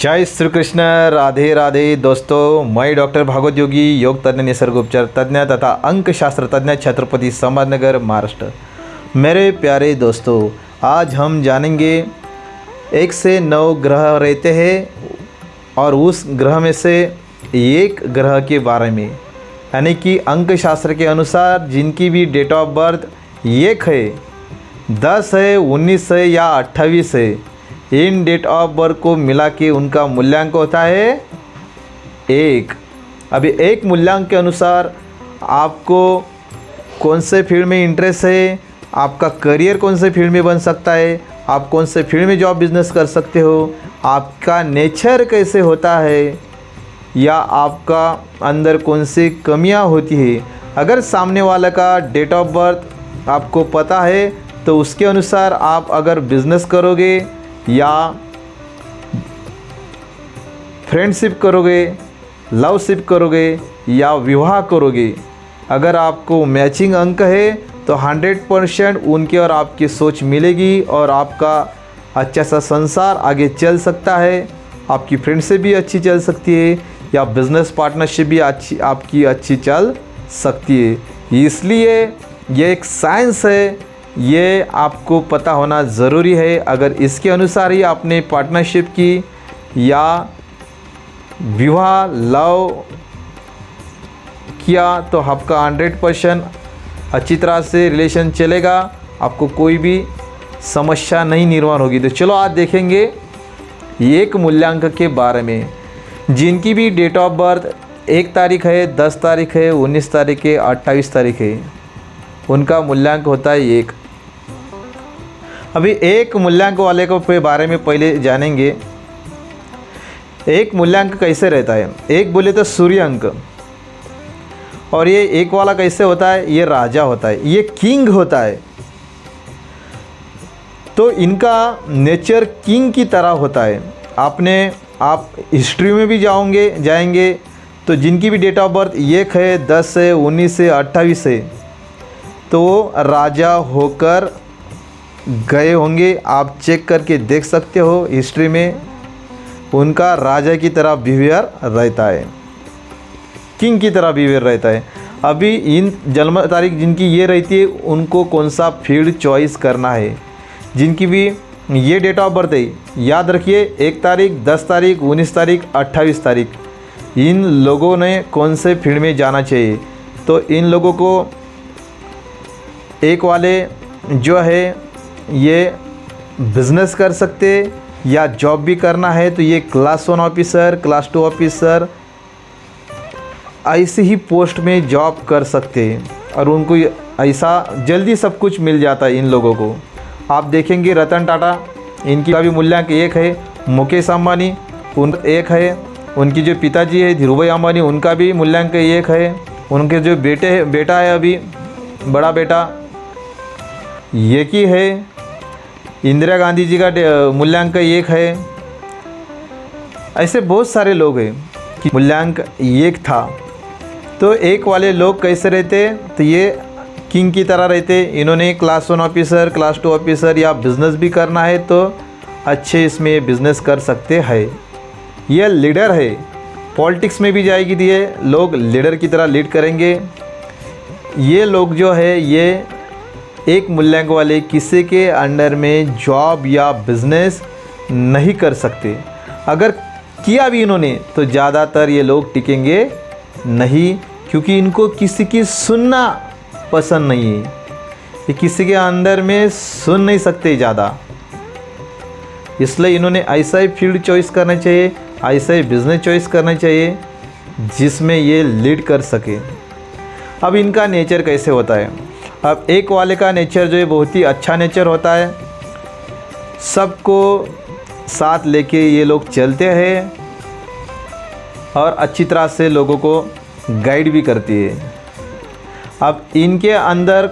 जय श्री कृष्ण। राधे राधे दोस्तों, मैं डॉक्टर भागवत योगी, योग तज्ञ, निसर्ग उपचार तज्ञ तथा अंक शास्त्र तज्ञ, छत्रपति संभाजीनगर, महाराष्ट्र। मेरे प्यारे दोस्तों, आज हम जानेंगे 1 से 9 ग्रह रहते हैं और उस ग्रह में से एक ग्रह के बारे में, यानी कि अंक शास्त्र के अनुसार जिनकी भी डेट ऑफ बर्थ 1 है, 10 है, 19 है या 28 है, इन डेट ऑफ बर्थ को मिला के उनका मूल्यांक होता है 1। अभी एक मूल्यांक के अनुसार आपको कौन से फील्ड में इंटरेस्ट है, आपका करियर कौन से फील्ड में बन सकता है, आप कौन से फील्ड में जॉब बिजनेस कर सकते हो, आपका नेचर कैसे होता है या आपका अंदर कौन सी कमियां होती है। अगर सामने वाला का डेट ऑफ बर्थ आपको पता है तो उसके अनुसार आप अगर बिज़नेस करोगे या फ्रेंडशिप करोगे, लवशिप करोगे या विवाह करोगे, अगर आपको मैचिंग अंक है तो 100% उनकी और आपकी सोच मिलेगी और आपका अच्छा सा संसार आगे चल सकता है। आपकी फ्रेंडशिप भी अच्छी चल सकती है या बिज़नेस पार्टनरशिप भी आपकी अच्छी चल सकती है। इसलिए ये एक साइंस है, ये आपको पता होना ज़रूरी है। अगर इसके अनुसार ही आपने पार्टनरशिप की या विवाह लव किया तो आपका 100% अच्छी तरह से रिलेशन चलेगा, आपको कोई भी समस्या नहीं निर्माण होगी। तो चलो आज देखेंगे एक मूल्यांक के बारे में। जिनकी भी डेट ऑफ बर्थ 1 तारीख है, 10 तारीख है, 19 तारीख है, 28 तारीख है, उनका मूल्यांक होता है 1। अभी एक मूल्यांक वाले को के बारे में पहले जानेंगे। एक मूल्यांक कैसे रहता है। एक बोले तो सूर्य अंक, और ये एक वाला कैसे होता है, ये राजा होता है, ये किंग होता है। तो इनका नेचर किंग की तरह होता है। आप हिस्ट्री में भी जाएंगे तो जिनकी भी डेट ऑफ बर्थ 1 है, 10 है, 19 है, 28 है, तो राजा होकर गए होंगे। आप चेक करके देख सकते हो, हिस्ट्री में उनका राजा की तरह बिहेवियर रहता है, किंग की तरह बिहेवियर रहता है। अभी इन जन्म तारीख जिनकी ये रहती है, उनको कौन सा फील्ड चॉइस करना है। जिनकी भी ये डेट ऑफ बर्थ है, याद रखिए 1 तारीख, 10 तारीख, 19 तारीख, 28 तारीख, इन लोगों ने कौन से फील्ड में जाना चाहिए। तो इन लोगों को एक वाले जो है ये बिज़नेस कर सकते या जॉब भी करना है तो ये क्लास 1 ऑफिसर, क्लास 2 ऑफिसर, ऐसे ही पोस्ट में जॉब कर सकते हैं और उनको ऐसा जल्दी सब कुछ मिल जाता है। इन लोगों को आप देखेंगे रतन टाटा, इनकी का भी मूल्यांक 1 है। मुकेश अंबानी उनका 1 है। उनकी जो पिताजी है धीरूभाई अंबानी, उनका भी मूल्यांक 1 है। उनके जो बेटा है अभी बड़ा बेटा ये की है। इंदिरा गांधी जी का मूल्यांक 1 है। ऐसे बहुत सारे लोग हैं कि मूल्यांक 1 था। तो एक वाले लोग कैसे रहते, तो ये किंग की तरह रहते। इन्होंने क्लास 1 ऑफिसर, क्लास 2 ऑफिसर या बिज़नेस भी करना है तो अच्छे इसमें बिज़नेस कर सकते हैं। ये लीडर है, पॉलिटिक्स में भी जाएगी तो ये लोग लीडर की तरह लीड करेंगे। ये लोग जो है ये एक मूल्यांक वाले किसी के अंडर में जॉब या बिज़नेस नहीं कर सकते। अगर किया भी इन्होंने तो ज़्यादातर ये लोग टिकेंगे नहीं, क्योंकि इनको किसी की सुनना पसंद नहीं है। ये किसी के अंदर में सुन नहीं सकते ज़्यादा, इसलिए इन्होंने ऐसा ही फील्ड चॉइस करना चाहिए, ऐसा ही बिज़नेस चॉइस करना चाहिए जिसमें ये लीड कर सके। अब इनका नेचर कैसे होता है। अब एक वाले का नेचर जो है बहुत ही अच्छा नेचर होता है। सबको साथ लेके ये लोग चलते हैं और अच्छी तरह से लोगों को गाइड भी करती है। अब इनके अंदर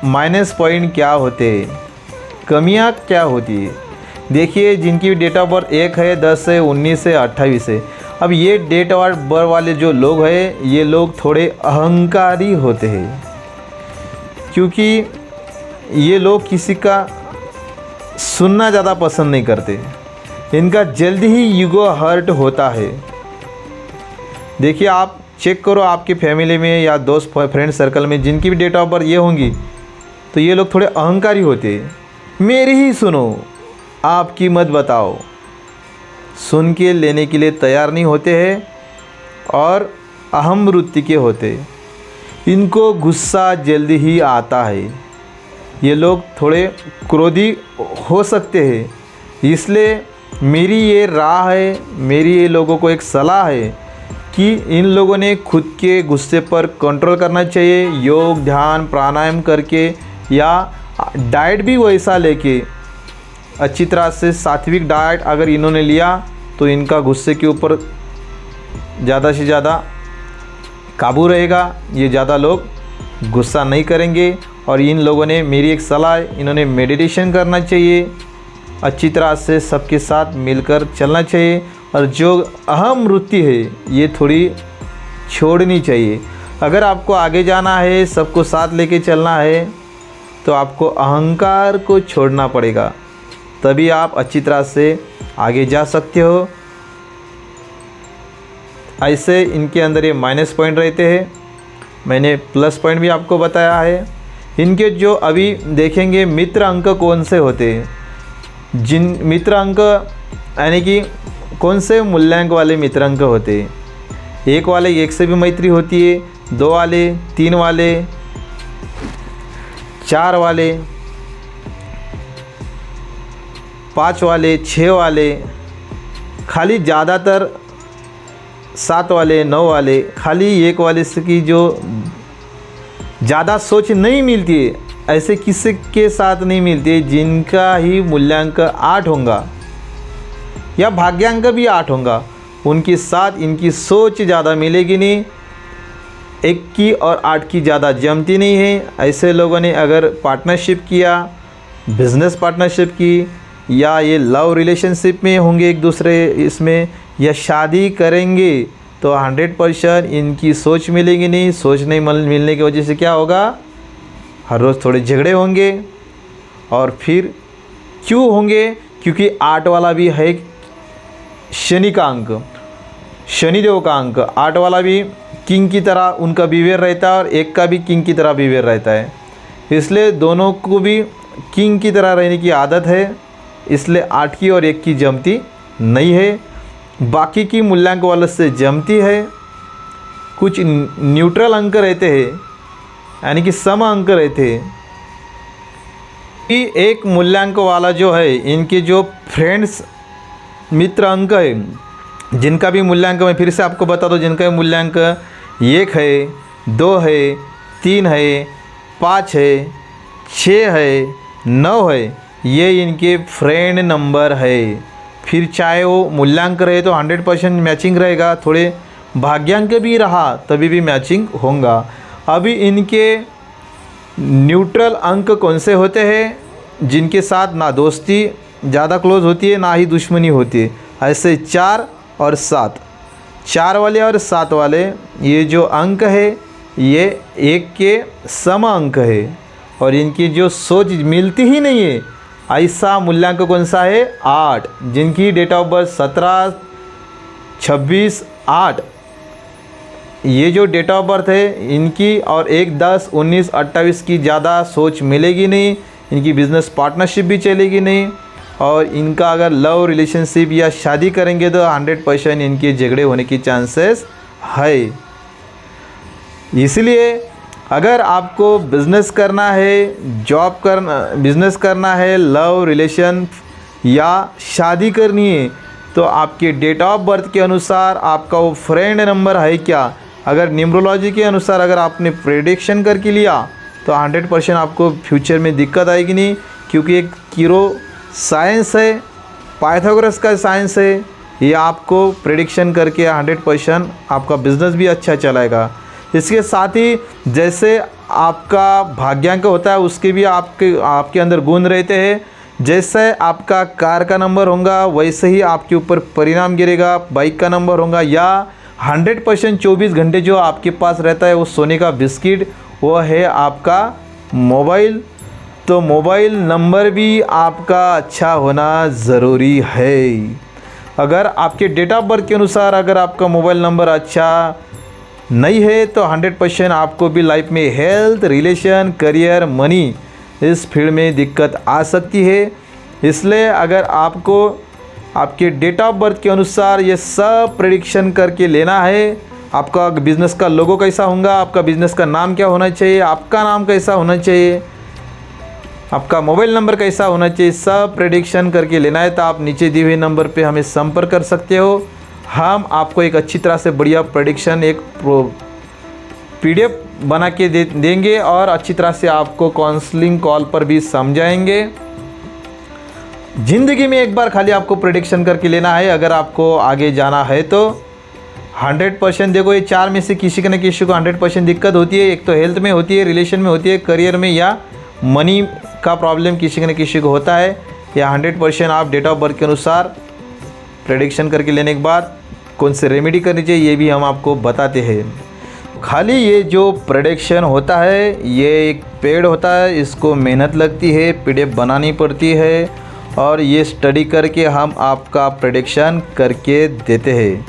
माइनस पॉइंट क्या होते हैं, कमियां क्या होती है। देखिए जिनकी डेट ऑफ बर्थ 1 है, 10 है, 19 है, 28 है। अब ये डेट ऑफ बर्थ वाले जो लोग हैं, ये लोग थोड़े अहंकारी होते हैं, क्योंकि ये लोग किसी का सुनना ज़्यादा पसंद नहीं करते। इनका जल्दी ही ईगो हर्ट होता है। देखिए आप चेक करो आपकी फैमिली में या दोस्त फ्रेंड सर्कल में जिनकी भी डेट ऑफ बर्थ ये होंगी तो ये लोग थोड़े अहंकारी होते हैं। मेरी ही सुनो, आपकी मत बताओ, सुन के लेने के लिए तैयार नहीं होते हैं और अहम वृत्ति के होते। इनको गुस्सा जल्दी ही आता है। ये लोग थोड़े क्रोधी हो सकते हैं, इसलिए मेरी ये राय है, मेरी ये लोगों को एक सलाह है कि इन लोगों ने खुद के गुस्से पर कंट्रोल करना चाहिए। योग ध्यान प्राणायाम करके या डाइट भी वैसा लेके अच्छी तरह से सात्विक डाइट अगर इन्होंने लिया तो इनका गुस्से के ऊपर ज़्यादा से ज़्यादा काबू रहेगा। ये ज़्यादा लोग गुस्सा नहीं करेंगे। और इन लोगों ने मेरी एक सलाह, इन्होंने मेडिटेशन करना चाहिए, अच्छी तरह से सबके साथ मिलकर चलना चाहिए और जो अहम वृत्ति है ये थोड़ी छोड़नी चाहिए। अगर आपको आगे जाना है, सबको साथ लेके चलना है तो आपको अहंकार को छोड़ना पड़ेगा, तभी आप अच्छी तरह से आगे जा सकते हो। ऐसे इनके अंदर ये माइनस पॉइंट रहते हैं, मैंने प्लस पॉइंट भी आपको बताया है। इनके जो अभी देखेंगे मित्र अंक कौन से होते हैं, जिन मित्र अंक यानी कि कौन से मूल्यांक वाले मित्र अंक होते हैं। एक वाले एक से भी मैत्री होती है, 2 वाले, 3 वाले, 4 वाले, 5 वाले, 6 वाले, खाली ज़्यादातर 7 वाले, 9 वाले, खाली 1 वाले से की जो ज़्यादा सोच नहीं मिलती है, ऐसे किसी के साथ नहीं मिलती है जिनका ही मूल्यांक 8 होगा या भाग्यांक भी 8 होगा, उनके साथ इनकी सोच ज़्यादा मिलेगी नहीं। 1 की और 8 की ज़्यादा जमती नहीं है। ऐसे लोगों ने अगर पार्टनरशिप किया, बिजनेस पार्टनरशिप की, या ये लव रिलेशनशिप में होंगे एक दूसरे इसमें, या शादी करेंगे तो 100% इनकी सोच मिलेगी नहीं। सोच नहीं मिलने की वजह से क्या होगा, हर रोज़ थोड़े झगड़े होंगे। और फिर क्यों होंगे, क्योंकि 8 वाला भी है शनि का अंक, शनिदेव का अंक। 8 वाला भी किंग की तरह उनका बिहेवियर रहता है और 1 का भी किंग की तरह बिहेवियर रहता है, इसलिए दोनों को भी किंग की तरह रहने की आदत है। इसलिए 8 की और 1 की जमती नहीं है, बाकी की मूल्यांक वाले से जमती है। कुछ न्यूट्रल अंक रहते हैं यानी कि सम अंक रहते हैं। कि एक मूल्यांक वाला जो है, इनके जो फ्रेंड्स मित्र अंक है, जिनका भी मूल्यांक मैं फिर से आपको बता दूं, जिनका भी मूल्यांक 1 है, 2 है, 3 है, 5 है, 6 है, 9 है, ये इनके फ्रेंड नंबर है। फिर चाहे वो मूल्यांक रहे तो 100% मैचिंग रहेगा, थोड़े भाग्यांक भी रहा तभी भी मैचिंग होगा। अभी इनके न्यूट्रल अंक कौन से होते हैं, जिनके साथ ना दोस्ती ज़्यादा क्लोज होती है ना ही दुश्मनी होती है, ऐसे 4 और 7। 4 वाले और 7 वाले ये जो अंक है ये 1 के सम अंक है और इनकी जो सोच मिलती ही नहीं है। ऐसा मूल्यांक कौन सा है, 8, जिनकी डेट ऑफ बर्थ 17, 26, 8, ये जो डेट ऑफ बर्थ है इनकी, और 1, 10, 19, 28 की ज़्यादा सोच मिलेगी नहीं, इनकी बिज़नेस पार्टनरशिप भी चलेगी नहीं। और इनका अगर लव रिलेशनशिप या शादी करेंगे तो 100% इनके झगड़े होने की चांसेस है। इसलिए अगर आपको बिज़नेस करना है, जॉब करना, बिज़नेस करना है, लव रिलेशन या शादी करनी है, तो आपके डेट ऑफ बर्थ के अनुसार आपका वो फ्रेंड नंबर है क्या। अगर न्यूमरोलॉजी के अनुसार अगर आपने प्रेडिक्शन करके लिया तो 100% आपको फ्यूचर में दिक्कत आएगी नहीं, क्योंकि एक कीरो साइंस है, पाइथागोरस का साइंस है, ये आपको प्रेडिक्शन करके 100% आपका बिज़नेस भी अच्छा चलाएगा। इसके साथ ही जैसे आपका भाग्यांक होता है उसके भी आपके अंदर गुण रहते हैं। जैसे आपका कार का नंबर होगा वैसे ही आपके ऊपर परिणाम गिरेगा। बाइक का नंबर होगा या 100% 24 घंटे जो आपके पास रहता है वो सोने का बिस्किट, वो है आपका मोबाइल। तो मोबाइल नंबर भी आपका अच्छा होना ज़रूरी है। अगर आपके डेट ऑफ बर्थ के अनुसार अगर आपका मोबाइल नंबर अच्छा नहीं है तो 100% आपको भी लाइफ में हेल्थ, रिलेशन, करियर, मनी इस फील्ड में दिक्कत आ सकती है। इसलिए अगर आपको आपके डेट ऑफ बर्थ के अनुसार ये सब प्रेडिक्शन करके लेना है, आपका बिज़नेस का लोगो कैसा होगा, आपका बिज़नेस का नाम क्या होना चाहिए, आपका नाम कैसा होना चाहिए, आपका मोबाइल नंबर कैसा होना चाहिए, सब प्रेडिक्शन करके लेना है तो आप नीचे दिए हुए नंबर पे हमें संपर्क कर सकते हो। हम आपको एक अच्छी तरह से बढ़िया प्रेडिक्शन एक PDF बना के देंगे और अच्छी तरह से आपको काउंसलिंग कॉल पर भी समझाएंगे। ज़िंदगी में एक बार खाली आपको प्रेडिक्शन करके लेना है। अगर आपको आगे जाना है तो 100% देखो, ये 4 में से किसी न किसी को 100% दिक्कत होती है। एक तो हेल्थ में होती है, रिलेशन में होती है, करियर में या मनी का प्रॉब्लम किसी न किसी को होता है। या 100% आप डेट ऑफ बर्थ के अनुसार प्रेडिक्शन करके लेने के बाद कौन से रेमेडी करनी चाहिए ये भी हम आपको बताते हैं। खाली ये जो प्रेडिक्शन होता है ये एक पेड़ होता है, इसको मेहनत लगती है, PDF बनानी पड़ती है और ये स्टडी करके हम आपका प्रेडिक्शन करके देते हैं।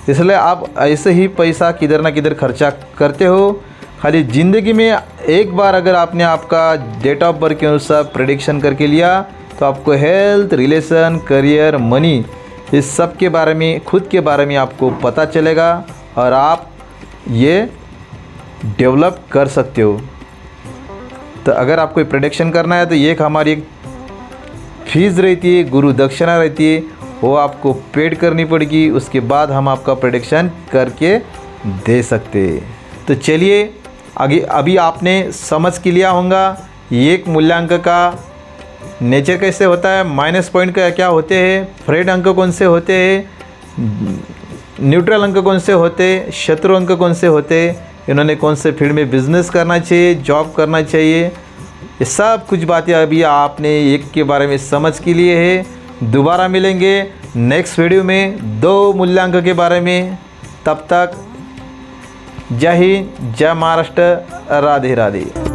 इसलिए आप ऐसे ही पैसा किधर ना किधर खर्चा करते हो। खाली ज़िंदगी में एक बार अगर आपने आपका डेट ऑफ बर्थ के अनुसार प्रेडिक्शन करके लिया तो आपको हेल्थ, रिलेशन, करियर, मनी इस सब के बारे में, खुद के बारे में आपको पता चलेगा और आप ये डेवलप कर सकते हो। तो अगर आपको ये प्रेडिक्शन करना है तो ये हमारी एक फीस रहती है, गुरु दक्षिणा रहती है, वो आपको पेड करनी पड़ेगी। उसके बाद हम आपका प्रेडिक्शन करके दे सकते। तो चलिए आगे, अभी आपने समझ के लिया होगा एक मूल्यांक का नेचर कैसे होता है, माइनस पॉइंट का क्या होते हैं, फ्रेड अंक कौन से होते हैं, न्यूट्रल अंक कौन से होते, शत्रु अंक कौन से होते, इन्होंने कौन से फील्ड में बिजनेस करना चाहिए, जॉब करना चाहिए, ये सब कुछ बातें अभी आपने एक के बारे में समझ के लिए है। दोबारा मिलेंगे नेक्स्ट वीडियो में 2 मूल्यांक के बारे में। तब तक जय हिंद, जय महाराष्ट्र, राधे राधे।